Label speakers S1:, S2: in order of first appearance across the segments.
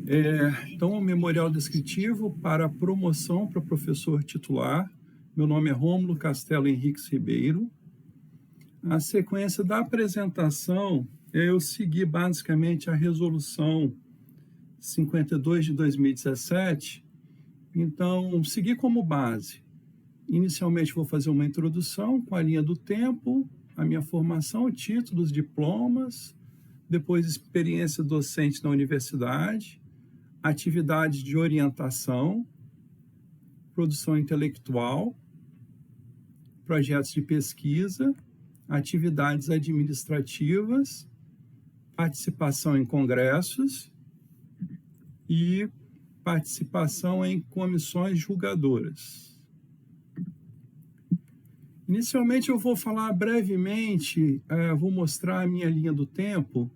S1: Então, o memorial descritivo para promoção para professor titular. Meu nome é Rômulo Castelo Henriques Ribeiro. A sequência da apresentação, eu segui basicamente a resolução 52 de 2017. Então, segui como base. Inicialmente, vou fazer uma introdução com a linha do tempo, a minha formação, títulos, diplomas, depois experiência docente na universidade, atividades de orientação, produção intelectual, projetos de pesquisa, atividades administrativas, participação em congressos e participação em comissões julgadoras. Inicialmente eu vou falar brevemente, vou mostrar a minha linha do tempo,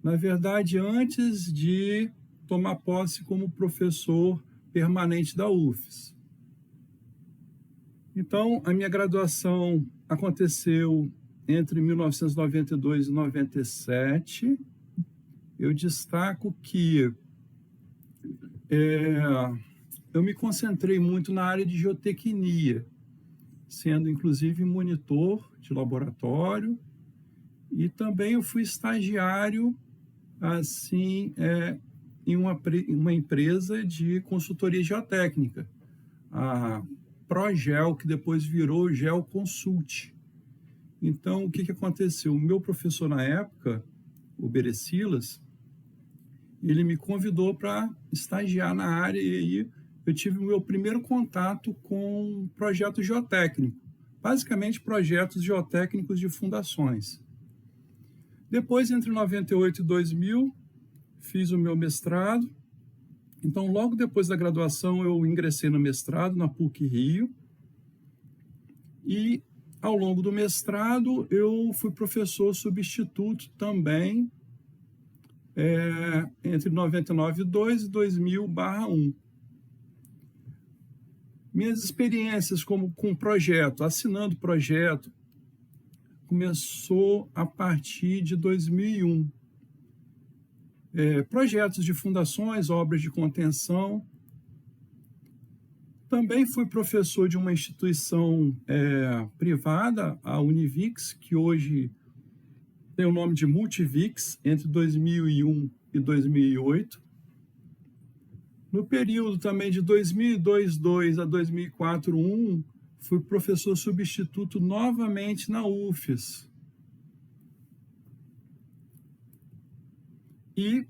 S1: na verdade antes de tomar posse como professor permanente da UFES. Então, a minha graduação aconteceu entre 1992 e 97. Eu destaco que eu me concentrei muito na área de geotecnia, sendo inclusive monitor de laboratório, e também eu fui estagiário assim, em uma empresa de consultoria geotécnica, a Progel, que depois virou Geoconsult. Então, o que aconteceu? O meu professor na época, o Berecilas, ele me convidou para estagiar na área, e aí eu tive o meu primeiro contato com projeto geotécnico, basicamente projetos geotécnicos de fundações. Depois, entre 98 e 2000, fiz o meu mestrado. Então, logo depois da graduação, eu ingressei no mestrado na PUC-Rio. E, ao longo do mestrado, eu fui professor substituto também, entre 99,2 e 2000/1. Minhas experiências com projeto, assinando projeto, começou a partir de 2001. Projetos de fundações, obras de contenção. Também fui professor de uma instituição privada, a Univix, que hoje tem o nome de Multivix, entre 2001 e 2008. No período também de 2002 a 2004/1, fui professor substituto novamente na UFES. E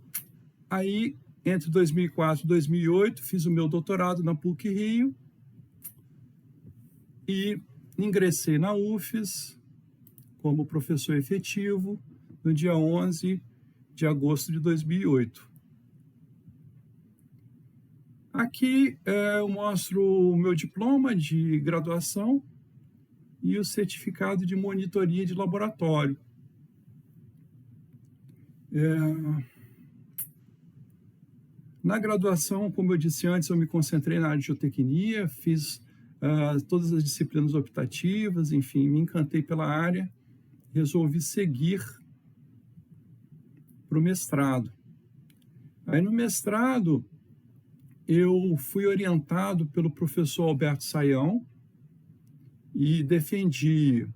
S1: aí, entre 2004 e 2008, fiz o meu doutorado na PUC-Rio e ingressei na UFES como professor efetivo no dia 11 de agosto de 2008. Aqui eu mostro o meu diploma de graduação e o certificado de monitoria de laboratório. Na graduação, como eu disse antes, eu me concentrei na área de geotecnia, fiz todas as disciplinas optativas, enfim, me encantei pela área, resolvi seguir para o mestrado. Aí no mestrado, eu fui orientado pelo professor Alberto Saião e defendi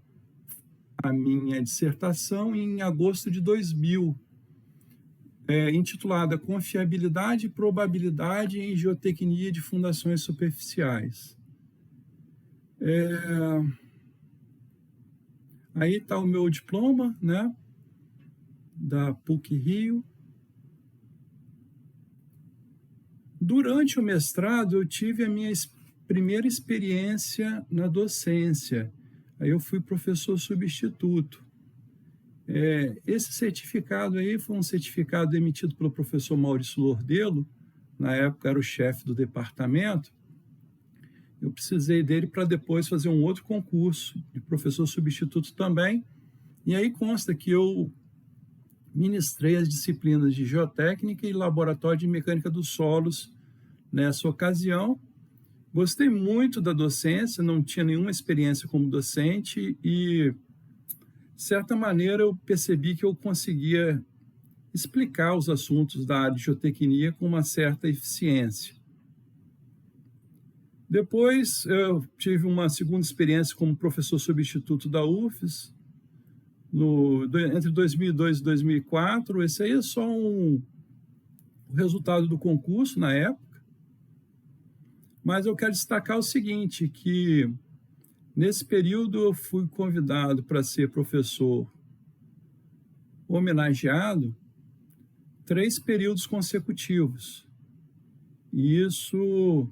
S1: a minha dissertação em agosto de 2000, intitulada Confiabilidade e Probabilidade em Geotecnia de Fundações Superficiais. Aí está o meu diploma, né, da PUC-Rio. Durante o mestrado, eu tive a minha primeira experiência na docência. Aí eu fui professor substituto. Esse certificado aí foi um certificado emitido pelo professor Maurício Lordelo, na época era o chefe do departamento. Eu precisei dele para depois fazer um outro concurso de professor substituto também, e aí consta que eu ministrei as disciplinas de geotécnica e laboratório de mecânica dos solos nessa ocasião. Gostei muito da docência, não tinha nenhuma experiência como docente e, de certa maneira, eu percebi que eu conseguia explicar os assuntos da área de geotecnia com uma certa eficiência. Depois, eu tive uma segunda experiência como professor substituto da UFES, entre 2002 e 2004. Esse aí é só o resultado do concurso na época. Mas eu quero destacar o seguinte, que nesse período eu fui convidado para ser professor homenageado 3 períodos consecutivos. E isso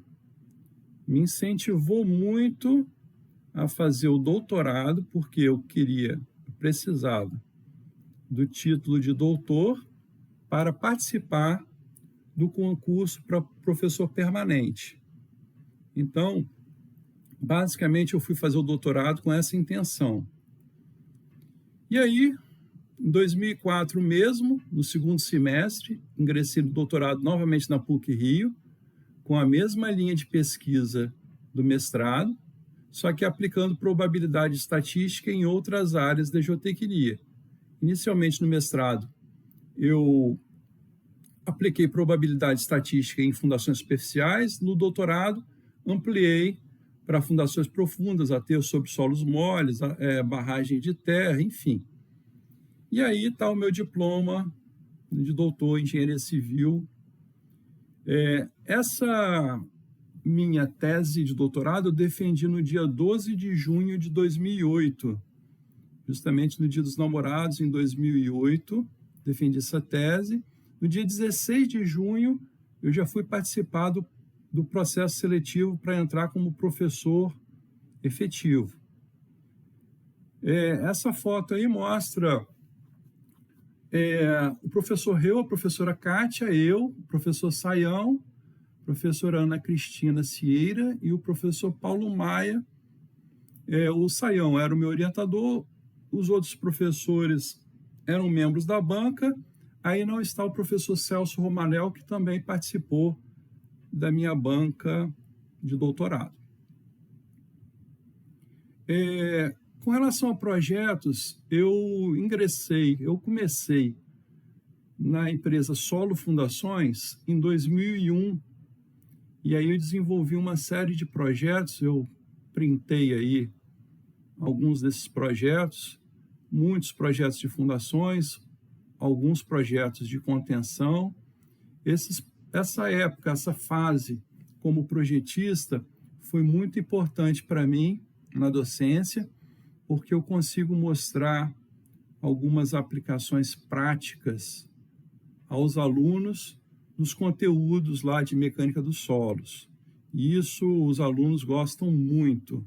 S1: me incentivou muito a fazer o doutorado, porque eu precisava do título de doutor para participar do concurso para professor permanente. Então, basicamente, eu fui fazer o doutorado com essa intenção. E aí, em 2004 mesmo, no segundo semestre, ingressei no doutorado novamente na PUC-Rio, com a mesma linha de pesquisa do mestrado, só que aplicando probabilidade estatística em outras áreas da geotecnia. Inicialmente no mestrado, eu apliquei probabilidade estatística em fundações superficiais. No doutorado, ampliei para fundações profundas, aterros sobre solos moles, barragem de terra, enfim. E aí está o meu diploma de doutor em engenharia civil. Essa minha tese de doutorado eu defendi no dia 12 de junho de 2008, justamente no Dia dos Namorados, em 2008, defendi essa tese. No dia 16 de junho, eu já fui participar do processo seletivo para entrar como professor efetivo. Essa foto aí mostra o professor Reu, a professora Kátia, eu, o professor Saião, a professora Ana Cristina Cieira e o professor Paulo Maia. O Saião era o meu orientador, os outros professores eram membros da banca. Aí não está o professor Celso Romanel, que também participou da minha banca de doutorado. Com relação a projetos, eu comecei na empresa Solo Fundações em 2001, e aí eu desenvolvi uma série de projetos. Eu printei aí alguns desses projetos, muitos projetos de fundações, alguns projetos de contenção. Essa fase como projetista foi muito importante para mim na docência, porque eu consigo mostrar algumas aplicações práticas aos alunos dos conteúdos lá de mecânica dos solos. E isso os alunos gostam muito.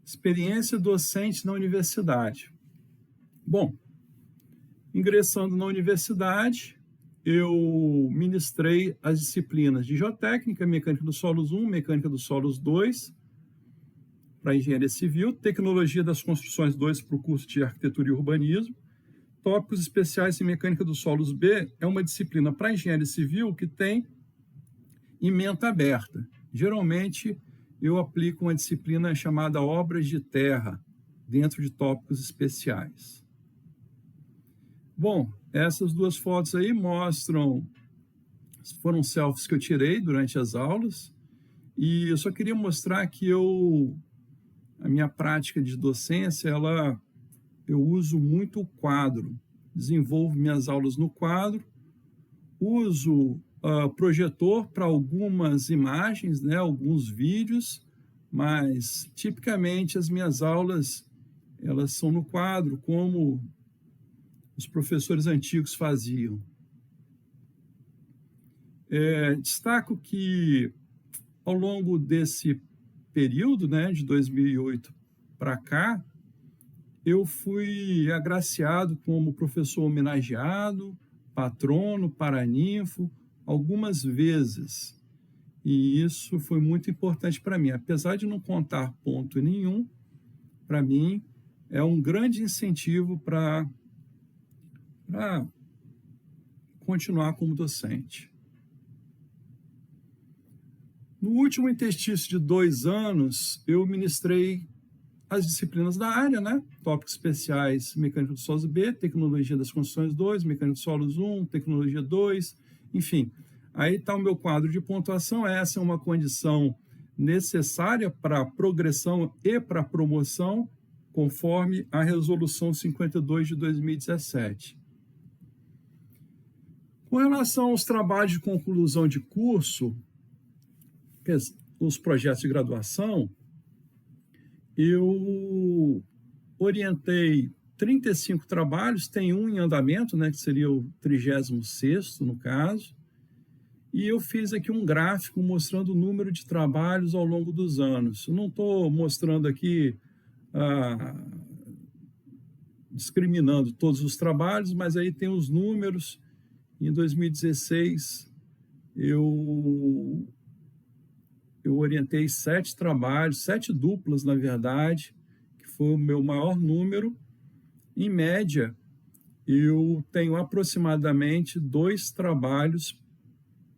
S1: Experiência docente na universidade. Bom, ingressando na universidade, eu ministrei as disciplinas de geotécnica, mecânica dos solos 1, mecânica dos solos 2, para engenharia civil, tecnologia das construções 2 para o curso de arquitetura e urbanismo. Tópicos especiais em mecânica dos solos B é uma disciplina para engenharia civil que tem ementa aberta. Geralmente, eu aplico uma disciplina chamada obras de terra, dentro de tópicos especiais. Bom, essas duas fotos aí foram selfies que eu tirei durante as aulas, e eu só queria mostrar que a minha prática de docência, eu uso muito o quadro, desenvolvo minhas aulas no quadro, uso projetor para algumas imagens, né, alguns vídeos, mas tipicamente as minhas aulas elas são no quadro, como os professores antigos faziam. Destaco que ao longo desse período, né, de 2008 para cá, eu fui agraciado como professor homenageado, patrono, paraninfo, algumas vezes. E isso foi muito importante para mim. Apesar de não contar ponto nenhum, para mim é um grande incentivo para continuar como docente. No último interstício de 2 anos, eu ministrei as disciplinas da área, né? Tópicos especiais, Mecânica dos Solos B, Tecnologia das Construções 2, Mecânica dos Solos 1, Tecnologia 2, enfim. Aí está o meu quadro de pontuação. Essa é uma condição necessária para a progressão e para a promoção, conforme a Resolução 52 de 2017. Com relação aos trabalhos de conclusão de curso, os projetos de graduação, eu orientei 35 trabalhos, tem um em andamento, né, que seria o 36º, no caso, e eu fiz aqui um gráfico mostrando o número de trabalhos ao longo dos anos. Eu não estou mostrando aqui, discriminando todos os trabalhos, mas aí tem os números. Em 2016, eu orientei 7 trabalhos, 7 duplas, na verdade, que foi o meu maior número. Em média, eu tenho aproximadamente 2 trabalhos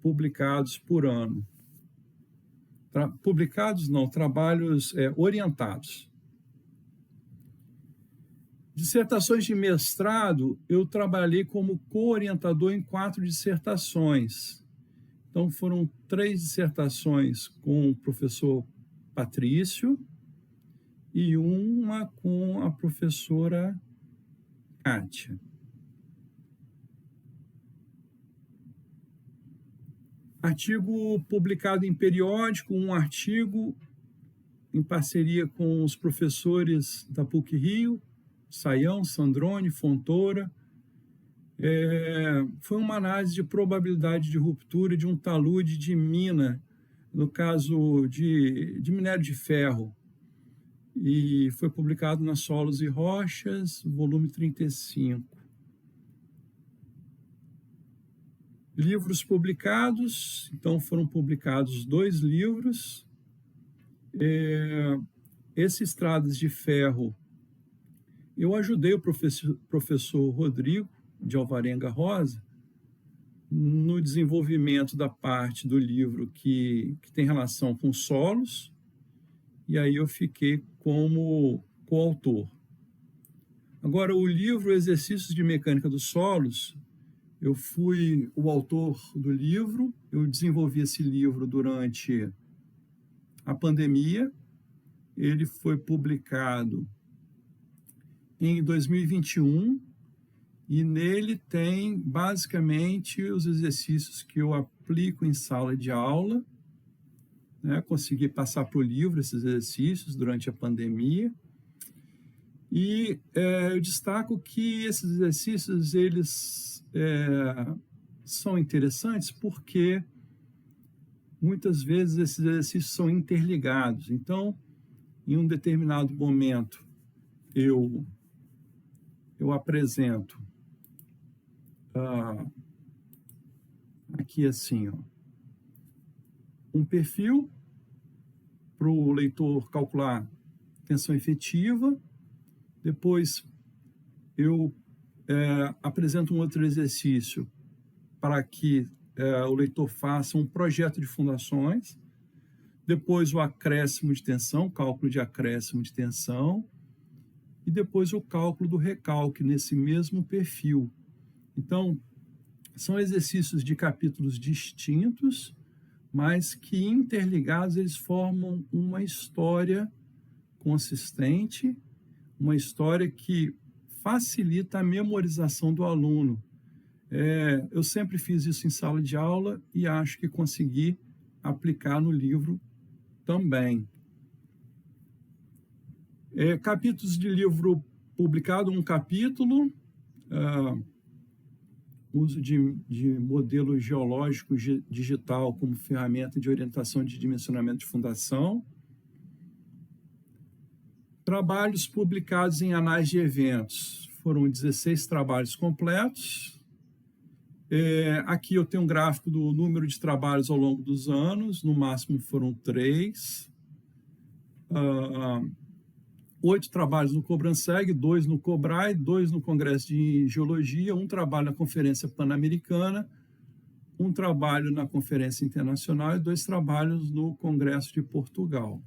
S1: publicados por ano. Publicados não, trabalhos orientados. Dissertações de mestrado, eu trabalhei como co-orientador em 4 dissertações. Então, foram 3 dissertações com o professor Patrício e uma com a professora Kátia. Artigo publicado em periódico, um artigo em parceria com os professores da PUC-Rio, Saião, Sandrone, Fontoura. Foi uma análise de probabilidade de ruptura de um talude de mina, no caso de minério de ferro, e foi publicado na Solos e Rochas, volume 35. Livros publicados, então foram publicados 2 livros. Esse Estradas de Ferro, eu ajudei o professor Rodrigo de Alvarenga Rosa no desenvolvimento da parte do livro que tem relação com solos, e aí eu fiquei como coautor. Agora, o livro Exercícios de Mecânica dos Solos, eu fui o autor do livro, eu desenvolvi esse livro durante a pandemia, ele foi publicado em 2021, e nele tem basicamente os exercícios que eu aplico em sala de aula, né? Consegui passar para o livro esses exercícios durante a pandemia, e eu destaco que esses exercícios, eles são interessantes porque muitas vezes esses exercícios são interligados. Então, em um determinado momento, eu apresento aqui assim, um perfil para o leitor calcular tensão efetiva. Depois eu apresento um outro exercício para que o leitor faça um projeto de fundações. Depois o acréscimo de tensão, cálculo de acréscimo de tensão. E depois o cálculo do recalque nesse mesmo perfil. Então, são exercícios de capítulos distintos, mas que interligados eles formam uma história consistente, uma história que facilita a memorização do aluno. Eu sempre fiz isso em sala de aula e acho que consegui aplicar no livro também. Capítulos de livro publicado, um capítulo, uso de modelo geológico digital como ferramenta de orientação de dimensionamento de fundação. Trabalhos publicados em anais de eventos, foram 16 trabalhos completos. Aqui eu tenho um gráfico do número de trabalhos ao longo dos anos, no máximo foram 3. 8 trabalhos no Cobranseg, 2 no Cobrai, 2 no Congresso de Geologia, 1 trabalho na Conferência Pan-Americana, 1 trabalho na Conferência Internacional e 2 trabalhos no Congresso de Portugal.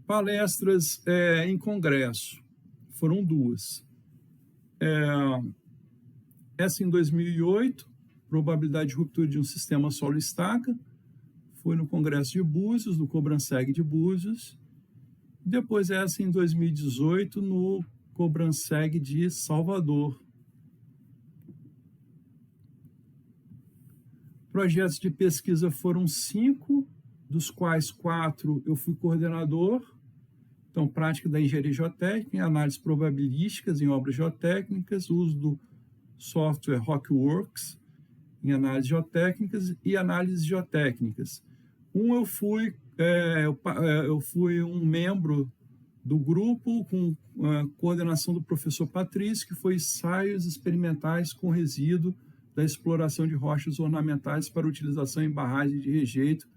S1: Palestras em congresso, foram 2. Essa em 2008, probabilidade de ruptura de um sistema solo-estaca, foi no Congresso de Búzios, no Cobranseg de Búzios. Depois essa em 2018, no Cobranseg de Salvador. Projetos de pesquisa foram 5, dos quais 4 eu fui coordenador. Então, prática da engenharia geotécnica, análises probabilísticas em obras geotécnicas, uso do software Rockworks em análises geotécnicas e análises geotécnicas. Eu fui um membro do grupo com a coordenação do professor Patrício, que foi ensaios experimentais com resíduo da exploração de rochas ornamentais para utilização em barragens de rejeito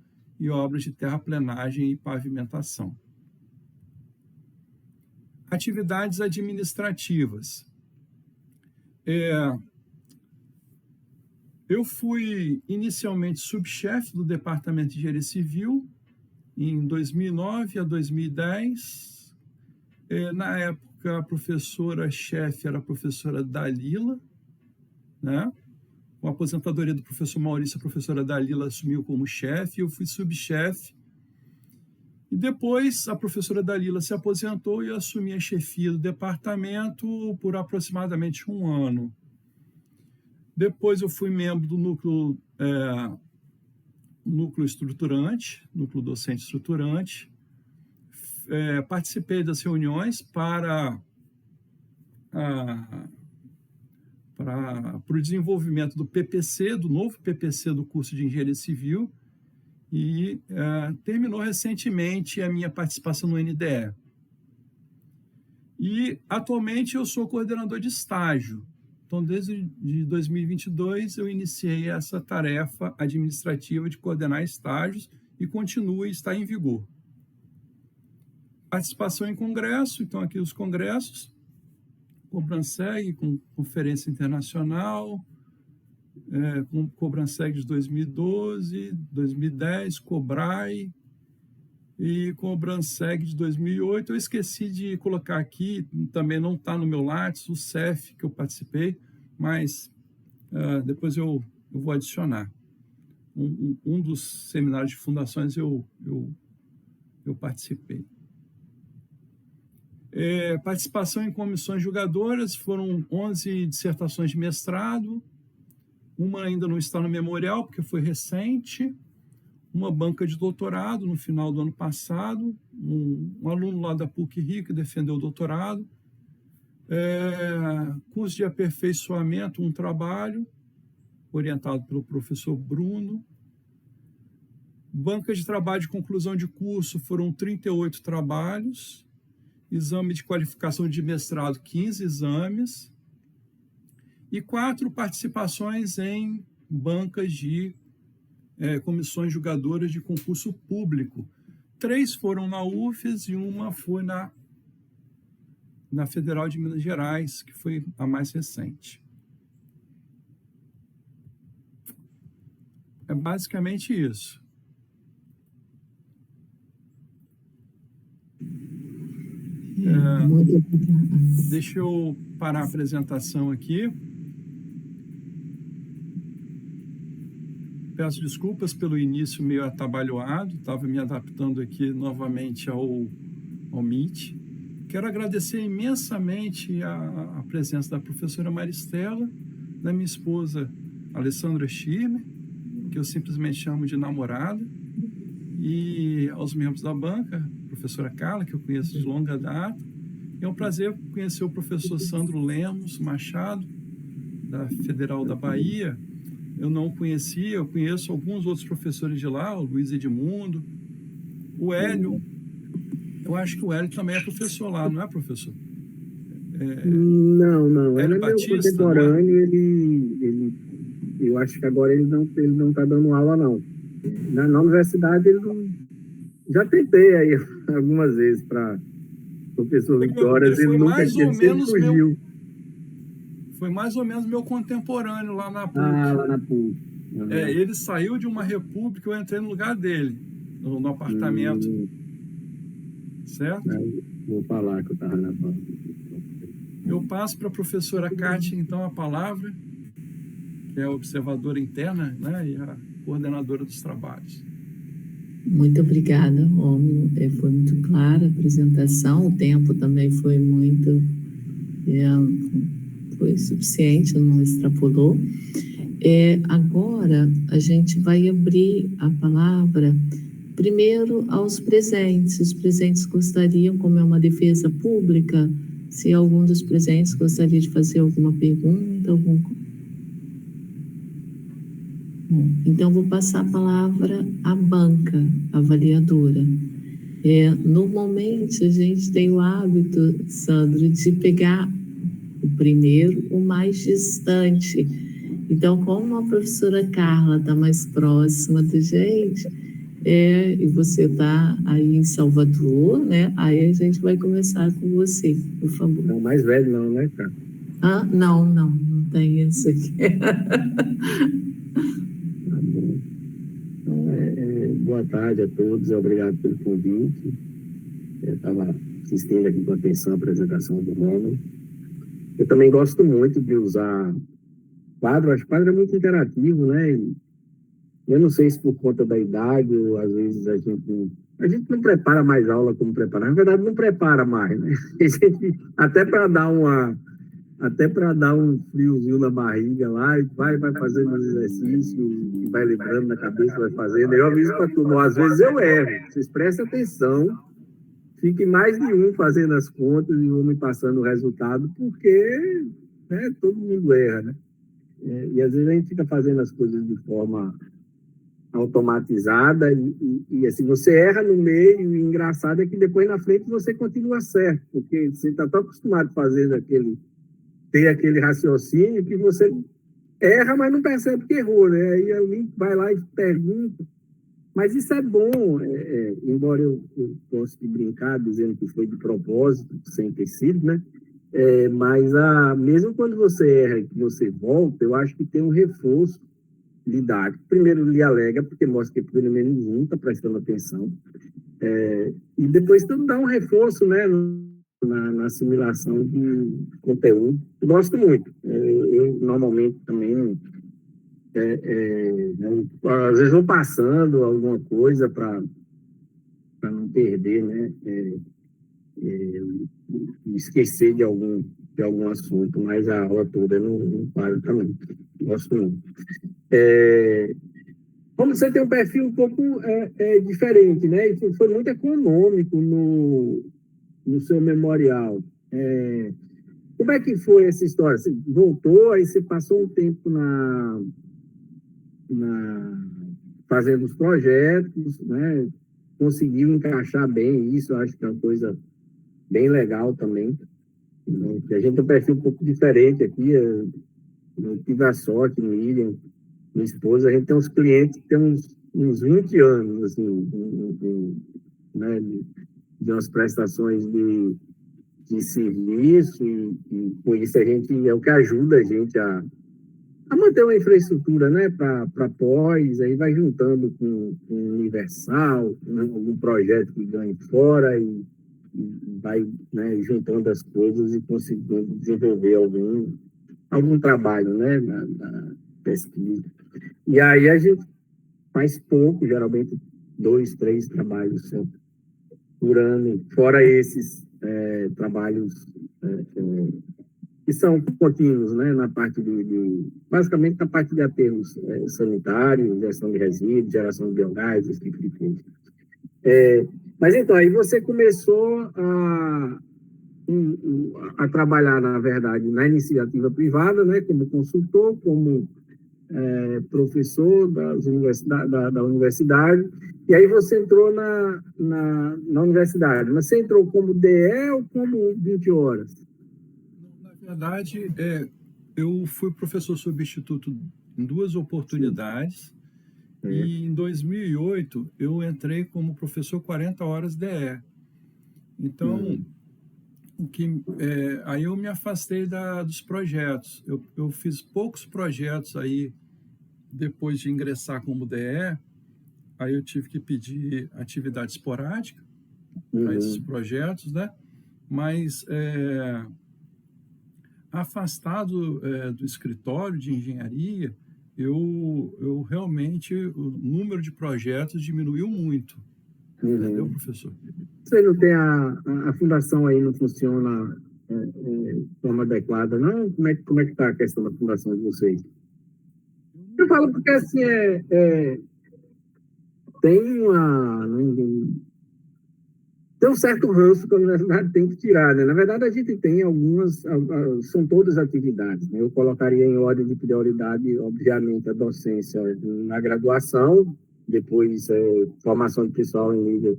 S1: e obras de terraplenagem e pavimentação. Atividades administrativas. Eu fui inicialmente subchefe do Departamento de Engenharia Civil em 2009 a 2010. Na época, a professora-chefe era a professora Dalila, né? Com a aposentadoria do professor Maurício, a professora Dalila assumiu como chefe, eu fui subchefe. E depois a professora Dalila se aposentou e eu assumi a chefia do departamento por aproximadamente 1 ano. Depois eu fui membro do núcleo estruturante, núcleo docente estruturante. Participei das reuniões para o desenvolvimento do PPC, do novo PPC do curso de Engenharia Civil, e terminou recentemente a minha participação no NDE. E, atualmente, eu sou coordenador de estágio. Então, desde 2022, eu iniciei essa tarefa administrativa de coordenar estágios e continua e está em vigor. Participação em congresso, então aqui os congressos, Cobranseg, com Conferência Internacional, com Cobranseg de 2012, 2010, Cobrai e Cobranseg de 2008. Eu esqueci de colocar aqui, também não está no meu Lattes, o CEF que eu participei, mas depois eu vou adicionar. Um dos seminários de fundações eu participei. Participação em comissões julgadoras, foram 11 dissertações de mestrado, uma ainda não está no memorial, porque foi recente, uma banca de doutorado no final do ano passado, um aluno lá da PUC-Rio que defendeu o doutorado, curso de aperfeiçoamento, um trabalho, orientado pelo professor Bruno. Banca de trabalho de conclusão de curso, foram 38 trabalhos, exame de qualificação de mestrado, 15 exames, e 4 participações em bancas de comissões julgadoras de concurso público. 3 foram na UFES e uma foi na Federal de Minas Gerais, que foi a mais recente. É basicamente isso. Deixa eu parar a apresentação aqui. Peço desculpas pelo início meio atabalhoado, estava me adaptando aqui novamente ao Meet. Quero agradecer imensamente a presença da professora Maristela, da minha esposa Alessandra Schirmer, que eu simplesmente chamo de namorada, e aos membros da banca, professora Carla, que eu conheço de longa data. É um prazer conhecer o professor Sandro Lemos Machado, da Federal da Bahia. Eu não conhecia, eu conheço alguns outros professores de lá, o Luiz Edmundo, o Hélio. Eu acho que o Hélio também é professor lá, não é, professor?
S2: Não.
S1: Hélio
S2: Ele é meu
S1: Batista,
S2: contemporâneo, eu acho que agora ele não está dando aula, não. Na universidade, ele não... Já tentei aí algumas vezes para o professor Vitória, ele nunca tinha, sempre fugiu.
S1: Foi mais ou menos meu contemporâneo lá na PUC.
S2: Lá na PUC.
S1: Ele saiu de uma república, eu entrei no lugar dele, no apartamento. certo?
S2: Vou falar que eu estava na pauta.
S1: Eu passo para a professora Kátia, então, a palavra, que é a observadora interna, né, e a coordenadora dos trabalhos.
S3: Muito obrigada, Rômulo. Foi muito clara a apresentação, o tempo também foi muito... foi suficiente, não extrapolou. Agora, a gente vai abrir a palavra primeiro aos presentes. Os presentes gostariam, como é uma defesa pública, se algum dos presentes gostaria de fazer alguma pergunta, Bom, então, vou passar a palavra à banca avaliadora. Normalmente, a gente tem o hábito, Sandro, de pegar o primeiro, o mais distante. Então, como a professora Carla está mais próxima da gente, e você está aí em Salvador, né? Aí a gente vai começar com você, por favor.
S2: Não, mais velho não, né, cara?
S3: Não tem isso aqui.
S2: Boa tarde a todos, obrigado pelo convite. Eu estava assistindo aqui com atenção a apresentação do Rômulo. Eu também gosto muito de usar quadro, acho que quadro é muito interativo, né? E eu não sei se por conta da idade, ou às vezes a gente não prepara mais aula como preparar. Na verdade, não prepara mais, né? Até para dar um friozinho na barriga lá, e vai fazendo os exercícios, e vai lembrando na cabeça, vai fazendo. Eu aviso para turma, às vezes eu erro. Vocês prestem atenção, fique mais de um fazendo as contas e um me passando o resultado, porque, né, todo mundo erra, né? E às vezes a gente fica fazendo as coisas de forma automatizada e assim, você erra no meio, e engraçado é que depois na frente você continua certo, porque você está tão acostumado a fazer ter aquele raciocínio que você erra, mas não percebe que errou, né? Aí alguém vai lá e pergunta. Mas isso é bom, embora eu goste de brincar dizendo que foi de propósito, sem ter sido, né? Mas mesmo quando você erra e que você volta, eu acho que tem um reforço didático. Primeiro, lhe alega, porque mostra que pelo menos um está prestando atenção. E depois tudo dá um reforço, né? Na assimilação de conteúdo. Eu gosto muito. Eu normalmente também, às vezes vou passando alguma coisa para não perder, né? Esquecer de algum assunto, mas a aula toda eu não paro também. Gosto muito. Como você tem um perfil um pouco diferente, né? E foi muito econômico no seu memorial. Como é que foi essa história? Você voltou, aí você passou um tempo fazendo os projetos, né? Conseguiu encaixar bem isso, eu acho que é uma coisa bem legal também. A gente tem um perfil um pouco diferente aqui. Eu tive a sorte, Miriam, minha esposa, a gente tem uns clientes que tem uns 20 anos, assim, né, de umas prestações de serviço, e com isso é o que ajuda a gente a manter uma infraestrutura, né, para pós, aí vai juntando com Universal, né, algum projeto que ganhe fora, e vai, né, juntando as coisas e conseguindo desenvolver algum trabalho, né, na pesquisa. E aí a gente faz pouco, geralmente 2, 3 trabalhos por ano, fora esses trabalhos que são contínuos, né, na parte basicamente na parte de aterros sanitários, gestão de resíduos, geração de biogás, esse tipo de coisa. Mas então, aí você começou a trabalhar, na verdade, na iniciativa privada, né, como consultor, como professor da universidade, e aí você entrou na universidade. Mas você entrou como DE ou como 20 horas?
S1: Na verdade, eu fui professor substituto em 2 oportunidades. Sim. E em 2008 eu entrei como professor 40 horas DE. Então, aí eu me afastei dos projetos. Eu fiz poucos projetos aí depois de ingressar como DE. Aí eu tive que pedir atividade esporádica, para esses projetos, né? Mas afastado do escritório de engenharia, eu realmente, o número de projetos diminuiu muito. Entendeu, professor?
S2: Você não tem a fundação aí, não funciona de forma adequada, não? Como é que está a questão da fundação de vocês? Eu falo porque, assim, tem tem um certo ranço que a universidade tem que tirar, né? Na verdade, a gente tem algumas, são todas atividades, né? Eu colocaria em ordem de prioridade, obviamente, a docência na graduação, depois formação de pessoal em nível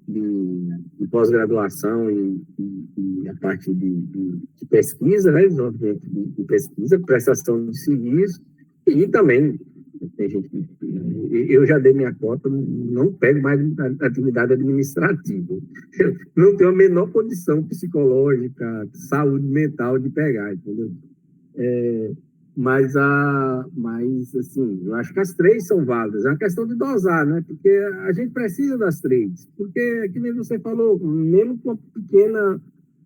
S2: de pós-graduação e a parte de pesquisa, né? De pesquisa, prestação de serviço, e também tem gente, eu já dei minha cota, não pego mais atividade administrativa. Eu não tenho a menor condição psicológica, saúde mental de pegar, entendeu? Mas assim, eu acho que as três são válidas. É uma questão de dosar, né? Porque a gente precisa das três. Porque, que nem você falou, mesmo com uma pequena,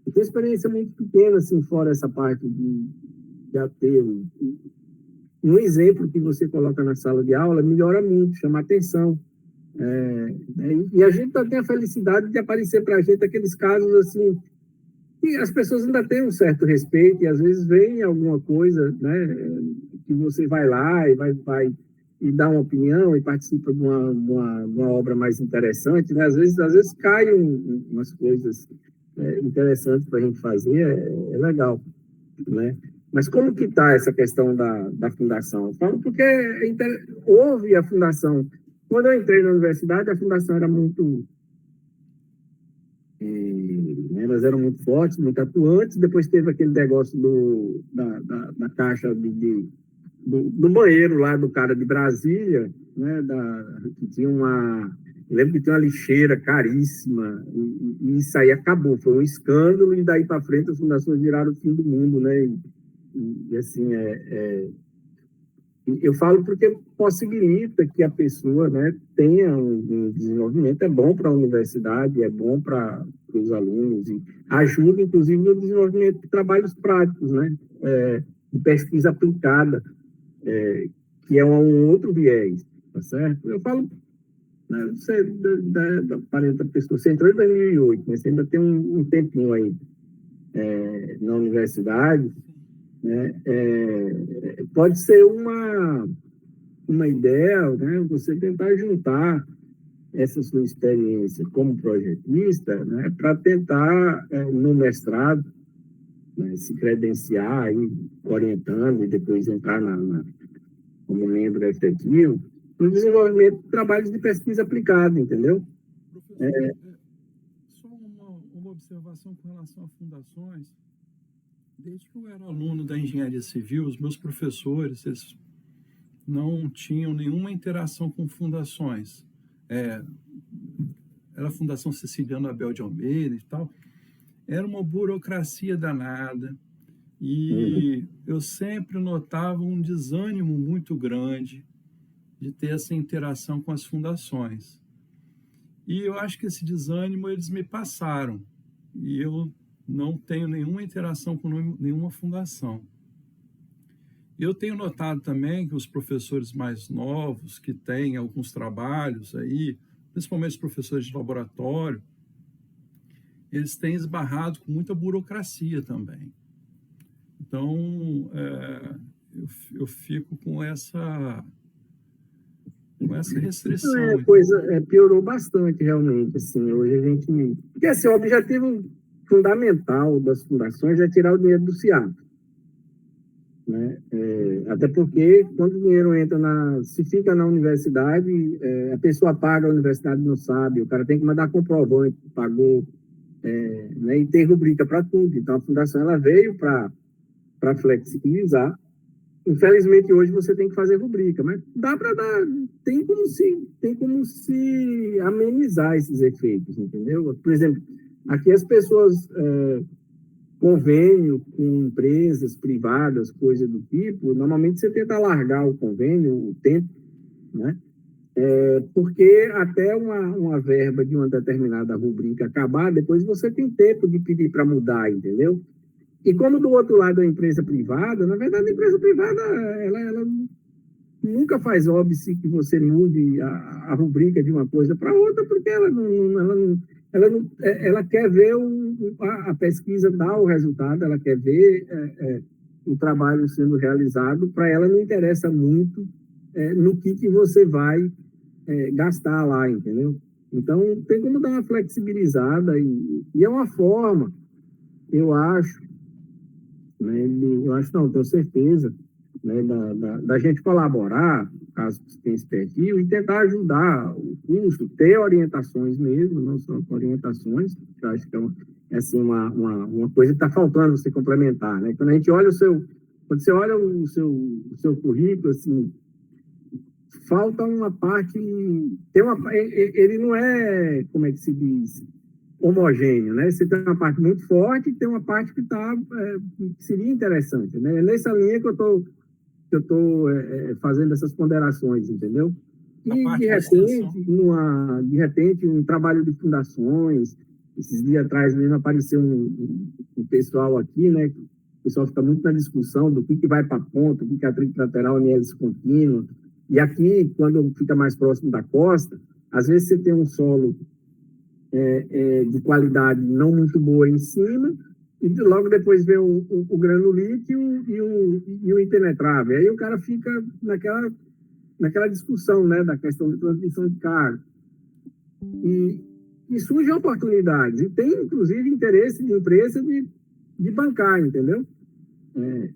S2: eu tenho experiência muito pequena, assim, fora essa parte de aterro. Um exemplo que você coloca na sala de aula melhora muito, chama atenção. E a gente tem a felicidade de aparecer para a gente aqueles casos assim, que as pessoas ainda têm um certo respeito, e às vezes vem alguma coisa, né, que você vai lá e vai e dá uma opinião e participa de uma obra mais interessante, né? Às vezes caem umas coisas interessantes para a gente fazer, é legal, né? Mas como que está essa questão da fundação? Eu falo porque houve a fundação. Quando eu entrei na universidade, a fundação era muito... elas eram muito fortes, muito atuantes. Depois teve aquele negócio da caixa do banheiro lá do cara de Brasília, né? Que tinha eu lembro que tinha uma lixeira caríssima, e isso aí acabou, foi um escândalo, e daí para frente as fundações viraram o fim do mundo, né? E assim, eu falo porque possibilita que a pessoa, né, tenha um desenvolvimento, é bom para a universidade, é bom para os alunos, e ajuda, inclusive, no desenvolvimento de trabalhos práticos, né, de pesquisa aplicada, que é um outro viés, tá certo? Eu falo, né, você, da 40 pessoas, você entrou em 2008, mas você ainda tem um tempinho aí na universidade, né? Pode ser uma ideia, né? Você tentar juntar essa sua experiência como projetista, né? Para tentar, no mestrado, né? Se credenciar, aí, orientando, e depois entrar como membro efetivo, no desenvolvimento de trabalhos de pesquisa aplicada, entendeu?
S1: Professor, só uma observação com relação a fundações. Desde que eu era aluno da engenharia civil, os meus professores, eles não tinham nenhuma interação com fundações. Era a Fundação Ceciliano Abel de Almeida e tal. Era uma burocracia danada. E eu sempre notava um desânimo muito grande de ter essa interação com as fundações. E eu acho que esse desânimo eles me passaram. E eu não tenho nenhuma interação com nenhuma fundação. Eu tenho notado também que os professores mais novos, que têm alguns trabalhos aí, principalmente os professores de laboratório, eles têm esbarrado com muita burocracia também. Então, eu fico com essa restrição.
S2: Piorou bastante, realmente, assim, hoje a gente... Porque, assim, o objetivo fundamental das fundações é tirar o dinheiro do SIAP, né? Até porque, quando o dinheiro entra se fica na universidade, a pessoa paga, a universidade não sabe, o cara tem que mandar comprovante que pagou, né? E tem rubrica para tudo. Então, a fundação, ela veio para flexibilizar. Infelizmente, hoje você tem que fazer rubrica, mas dá para dar, tem como se amenizar esses efeitos, entendeu? Por exemplo, aqui as pessoas, convênio com empresas privadas, coisa do tipo, normalmente você tenta alargar o convênio, o tempo, né? Porque até uma verba de uma determinada rubrica acabar, depois você tem tempo de pedir para mudar, entendeu? E como do outro lado é a empresa privada, na verdade a empresa privada ela nunca faz óbice que você mude a rubrica de uma coisa para outra, porque ela quer ver a pesquisa dar o resultado, ela quer ver o trabalho sendo realizado, para ela não interessa muito no que você vai gastar lá, entendeu? Então, tem como dar uma flexibilizada e é uma forma, eu acho, né, não, tenho certeza, né, da gente colaborar, caso você tenha esse perfil, e tentar ajudar o curso, ter orientações mesmo, não só orientações, que eu acho que é assim, uma coisa que está faltando você complementar, né? Quando a gente olha quando você olha o seu currículo, assim, falta uma parte, ele não é, como é que se diz, homogêneo, né? Você tem uma parte muito forte e tem uma parte que que seria interessante, né? É nessa linha que eu estou fazendo essas ponderações, entendeu? E, de repente, um trabalho de fundações, esses dias atrás mesmo apareceu um pessoal aqui, né? O pessoal fica muito na discussão do que vai para a ponta, o que é atrito lateral, análise contínua. E aqui, quando fica mais próximo da costa, às vezes você tem um solo de qualidade não muito boa em cima, e logo depois vem o granulite e o impenetrável. Aí o cara fica naquela discussão, né, da questão de transmissão de carga. E surgem oportunidades, e tem, inclusive, interesse de empresa de bancar, entendeu?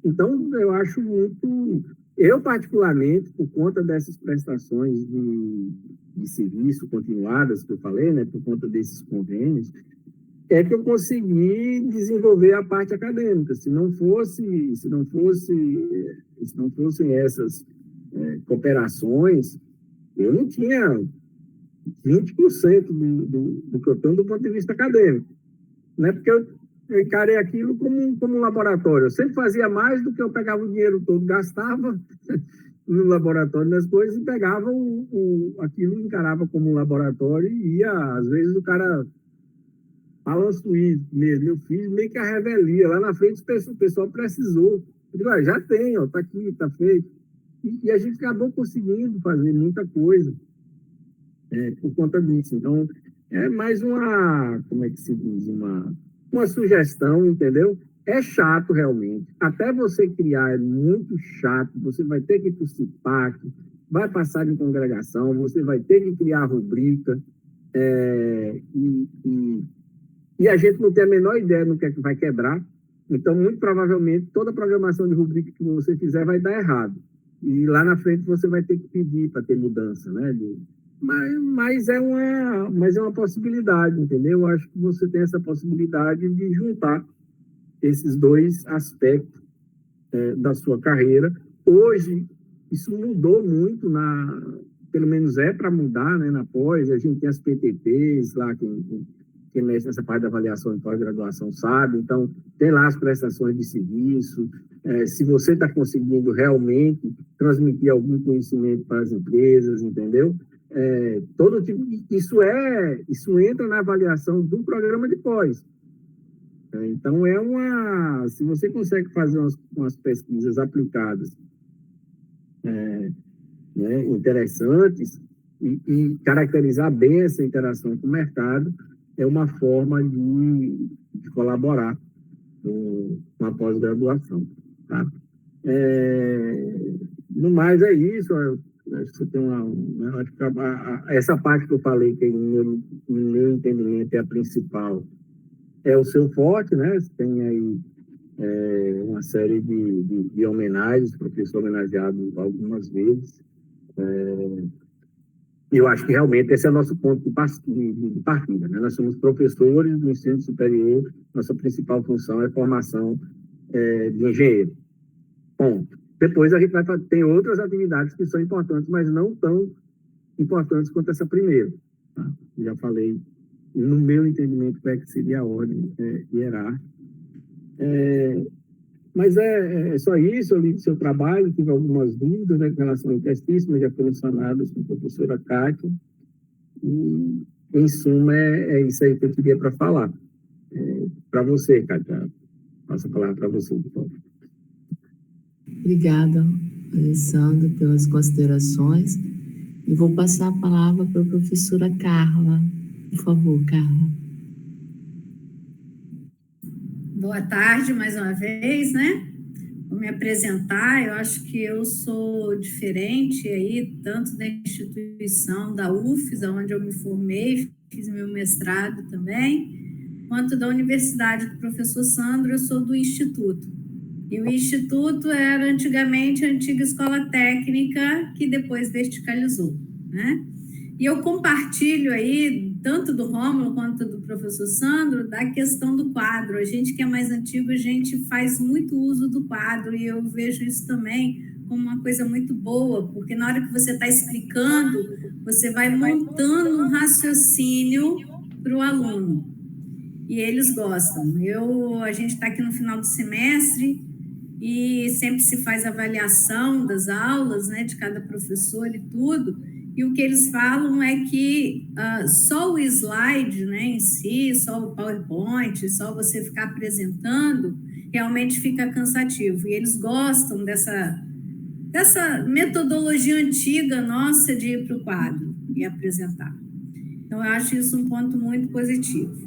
S2: Então, eu acho muito... Eu, particularmente, por conta dessas prestações de serviço continuadas que eu falei, né, por conta desses convênios, é que eu consegui desenvolver a parte acadêmica. Se não fossem essas cooperações, eu não tinha 20% do que eu tenho do ponto de vista acadêmico. Né? Porque eu encarei aquilo como um laboratório. Eu sempre fazia mais do que eu pegava o dinheiro todo, gastava no laboratório das coisas e pegava aquilo, encarava como um laboratório e ia, às vezes, o cara balançoído mesmo. Eu fiz meio que a revelia. Lá na frente o pessoal precisou. Eu digo, já tem, está aqui, está feito. E a gente acabou conseguindo fazer muita coisa por conta disso. Então, é mais como é que se diz, uma sugestão, entendeu? É chato, realmente. Até você criar é muito chato. Você vai ter que ir para o CIPAC, vai passar em congregação, você vai ter que criar rubrica, e a gente não tem a menor ideia no que é que vai quebrar. Então, muito provavelmente, toda a programação de rubrica que você fizer vai dar errado. E lá na frente você vai ter que pedir para ter mudança, né? Mas é uma possibilidade, entendeu? Eu acho que você tem essa possibilidade de juntar esses dois aspectos da sua carreira. Hoje, isso mudou muito, pelo menos para mudar, né? Na pós, a gente tem as PTPs lá, quem mexe nessa parte da avaliação de pós-graduação sabe. Então, tem lá as prestações de serviço. Se você está conseguindo realmente transmitir algum conhecimento para as empresas, entendeu? Todo tipo, isso entra na avaliação do programa de pós. Então, se você consegue fazer umas pesquisas aplicadas né, interessantes e caracterizar bem essa interação com o mercado, é uma forma de colaborar com a pós-graduação. Tá? No mais, é isso. Acho que você tem acho que essa parte que eu falei, que no meu entendimento é a principal, é o seu forte, né? Você tem aí uma série de homenagens, professor homenageado algumas vezes. Eu acho que realmente esse é o nosso ponto de partida, né? Nós somos professores do ensino superior, nossa principal função é formação de engenheiro. Ponto. Depois a gente tem outras atividades que são importantes, mas não tão importantes quanto essa primeira. Tá? Já falei, no meu entendimento, qual é que seria a ordem hierárquica. Mas é só isso. Eu li do seu trabalho, tive algumas dúvidas, né, com relação ao intestino, já foram sanadas com a professora Kátia. E, em suma, é isso aí que eu queria para falar. Para você, Kátia, passo a palavra para você, por favor.
S3: Obrigada, Alessandro, pelas considerações. E vou passar a palavra para a professora Carla. Por favor, Carla.
S4: Boa tarde, mais uma vez, né? Vou me apresentar. Eu acho que eu sou diferente aí, tanto da instituição da UFES, onde eu me formei, fiz meu mestrado também, quanto da universidade do professor Sandro. Eu sou do Instituto. E o Instituto era antigamente a antiga escola técnica, que depois verticalizou, né? E eu compartilho aí, tanto do Rômulo quanto do professor Sandro, da questão do quadro. A gente que é mais antigo, a gente faz muito uso do quadro, e eu vejo isso também como uma coisa muito boa, porque na hora que você está explicando, você vai montando um raciocínio para o aluno, e eles gostam. A gente está aqui no final do semestre, e sempre se faz avaliação das aulas, né, de cada professor e tudo, e o que eles falam é que só o slide, né, em si, só o PowerPoint, só você ficar apresentando, realmente fica cansativo, e eles gostam dessa metodologia antiga nossa de ir para o quadro e apresentar. Então, eu acho isso um ponto muito positivo.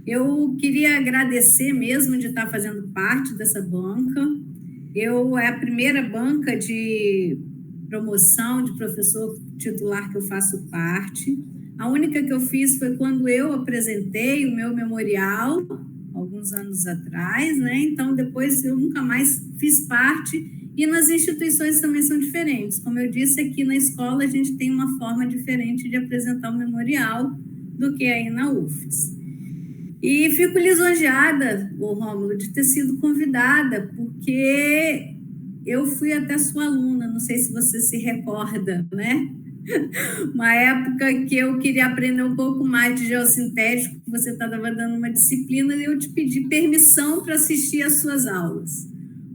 S4: Eu queria agradecer mesmo de estar fazendo parte dessa banca. É a primeira banca de promoção de professor titular que eu faço parte. A única que eu fiz foi quando eu apresentei o meu memorial, alguns anos atrás, né? Então, depois eu nunca mais fiz parte, e nas instituições também são diferentes. Como eu disse, aqui na escola a gente tem uma forma diferente de apresentar o memorial do que aí na UFES. E fico lisonjeada, Rômulo, de ter sido convidada, porque eu fui até sua aluna, não sei se você se recorda, né? Uma época que eu queria aprender um pouco mais de geossintético, você estava dando uma disciplina, e eu te pedi permissão para assistir às suas aulas.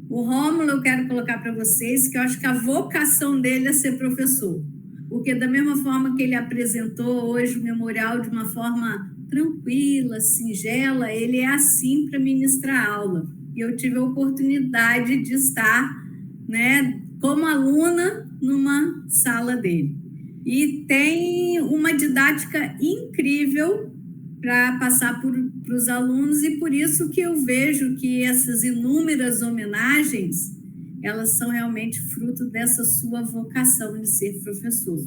S4: O Rômulo, eu quero colocar para vocês que eu acho que a vocação dele é ser professor, porque da mesma forma que ele apresentou hoje o memorial de uma forma tranquila, singela, ele é assim para ministrar aula. E eu tive a oportunidade de estar, né, como aluna numa sala dele. E tem uma didática incrível para passar para os alunos, e por isso que eu vejo que essas inúmeras homenagens, elas são realmente fruto dessa sua vocação de ser professor.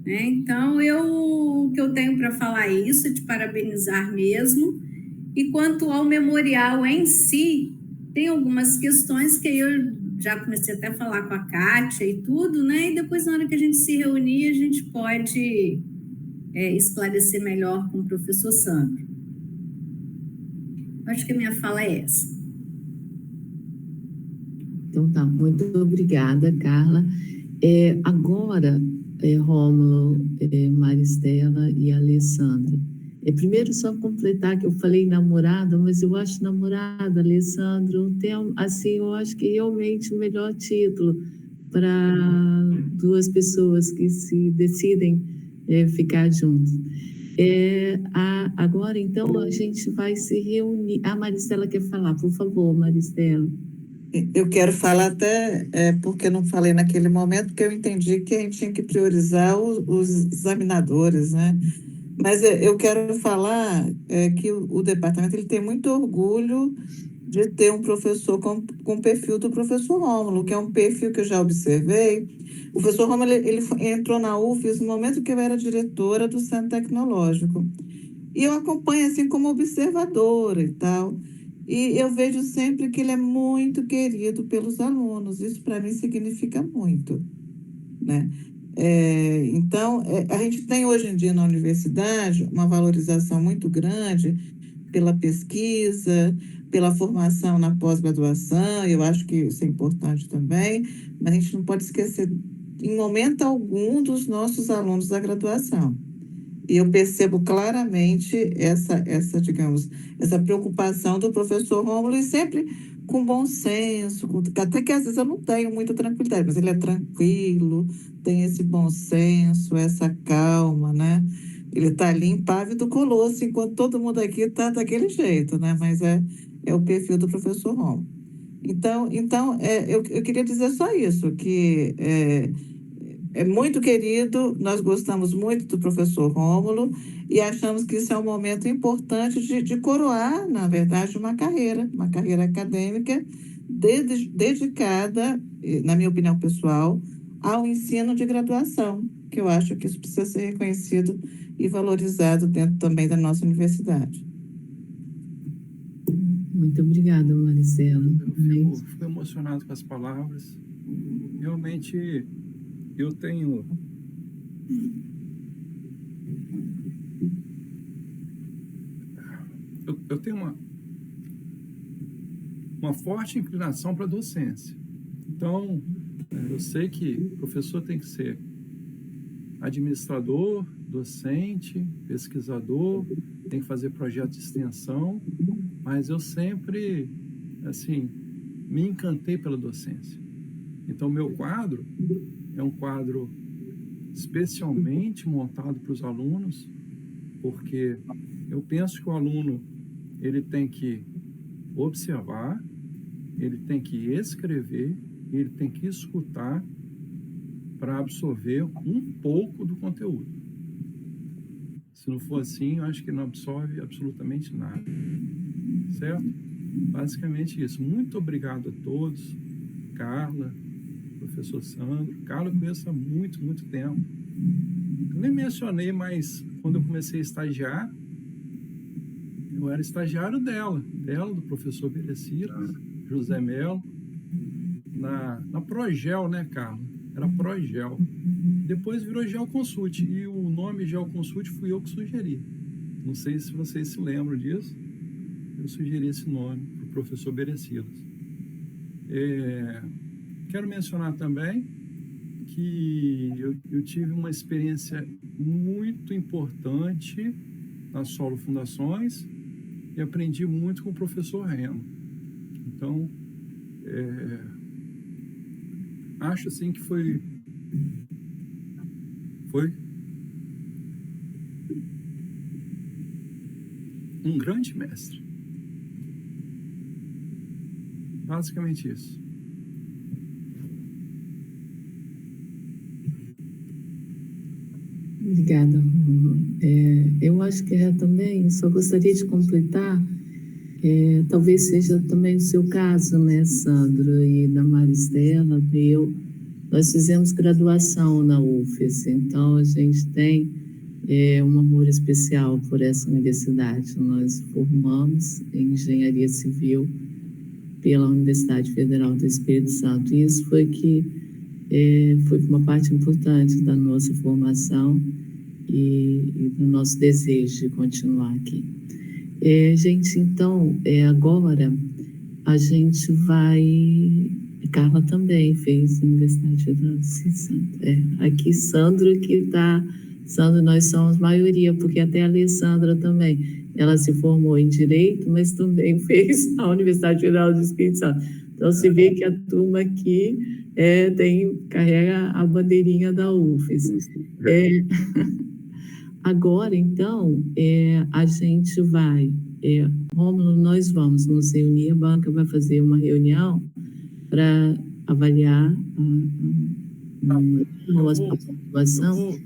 S4: Então, o que eu tenho para falar é isso, te parabenizar mesmo. E quanto ao memorial em si, tem algumas questões que eu já comecei até a falar com a Kátia e tudo, né? E depois, na hora que a gente se reunir, a gente pode esclarecer melhor com o professor Sandro. Acho que a minha fala é essa.
S3: Então tá, muito obrigada, Carla. Agora, Rômulo, Maristela e Alessandra. Primeiro, só completar que eu falei namorada, mas eu acho namorada, Alessandro, assim, eu acho que realmente o melhor título para duas pessoas que se decidem ficar juntas. Agora, então, a gente vai se reunir. A Maristela quer falar, por favor, Maristela.
S5: Eu quero falar até, porque não falei naquele momento, porque eu entendi que a gente tinha que priorizar os examinadores, né? Mas eu quero falar que o departamento ele tem muito orgulho de ter um professor com o perfil do professor Rômulo, que é um perfil que eu já observei. O professor Rômulo ele entrou na UFES no momento que eu era diretora do Centro Tecnológico. E eu acompanho assim como observadora e tal. E eu vejo sempre que ele é muito querido pelos alunos. Isso, para mim, significa muito, né? Então, a gente tem hoje em dia na universidade uma valorização muito grande pela pesquisa, pela formação na pós-graduação. Eu acho que isso é importante também, mas a gente não pode esquecer, em momento algum, dos nossos alunos da graduação. E eu percebo claramente essa preocupação do professor Rômulo, e sempre com bom senso, até que às vezes eu não tenho muita tranquilidade, mas ele é tranquilo, tem esse bom senso, essa calma, né? Ele está ali impávido colosso, enquanto todo mundo aqui está daquele jeito, né? Mas é o perfil do professor Romo. Então eu queria dizer só isso, que é muito querido, nós gostamos muito do professor Rômulo e achamos que isso é um momento importante de coroar, na verdade, uma carreira acadêmica dedicada, na minha opinião pessoal, ao ensino de graduação, que eu acho que isso precisa ser reconhecido e valorizado dentro também da nossa universidade.
S3: Muito obrigada, Maricela.
S1: Eu fico emocionado com as palavras. Realmente, eu tenho uma forte inclinação para a docência. Então, eu sei que o professor tem que ser administrador, docente, pesquisador, tem que fazer projeto de extensão, mas eu sempre, assim, me encantei pela docência. Então, meu quadro é um quadro especialmente montado para os alunos, porque eu penso que o aluno ele tem que observar, ele tem que escrever, ele tem que escutar para absorver um pouco do conteúdo. Se não for assim, eu acho que não absorve absolutamente nada. Certo? Basicamente isso. Muito obrigado a todos. Carla, professor Sandro. Carla eu conheço há muito, muito tempo. Eu nem mencionei, mas quando eu comecei a estagiar, eu era estagiário dela, do professor Berecidas, José Melo, na Progel, né, Carla? Era Progel. Depois virou Geoconsult, e o nome Geoconsult fui eu que sugeri. Não sei se vocês se lembram disso. Eu sugeri esse nome para o professor Berecidas. Quero mencionar também que eu tive uma experiência muito importante na Solo Fundações e aprendi muito com o professor Remo. Então, acho assim que foi um grande mestre. Basicamente isso.
S3: Obrigada, Rômulo. Eu acho que também, só gostaria de completar, talvez seja também o seu caso, né, Sandro, e da Maristela, nós fizemos graduação na UFES, então a gente tem um amor especial por essa universidade. Nós formamos em Engenharia Civil pela Universidade Federal do Espírito Santo, e isso foi uma parte importante da nossa formação e do nosso desejo de continuar aqui. Gente, então, agora a gente vai... Carla também fez Universidade Federal do Espírito Santo. Aqui, Sandro que está... Sandro, nós somos maioria, porque até a Alessandra também. Ela se formou em Direito, mas também fez a Universidade Federal do Espírito Santo. Então, se vê que a turma aqui carrega a bandeirinha da UFES. Agora, então, a gente vai... Rômulo, nós vamos nos reunir, a banca vai fazer uma reunião para avaliar a população.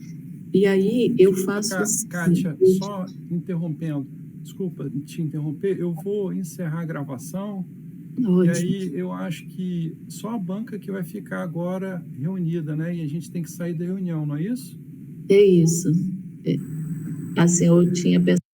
S3: E aí eu faço...
S1: Kátia, só interrompendo, desculpa te interromper, eu vou encerrar a gravação. Ótimo. E aí eu acho que só a banca que vai ficar agora reunida, né? E a gente tem que sair da reunião, não é isso?
S3: É isso. Assim, eu tinha pensado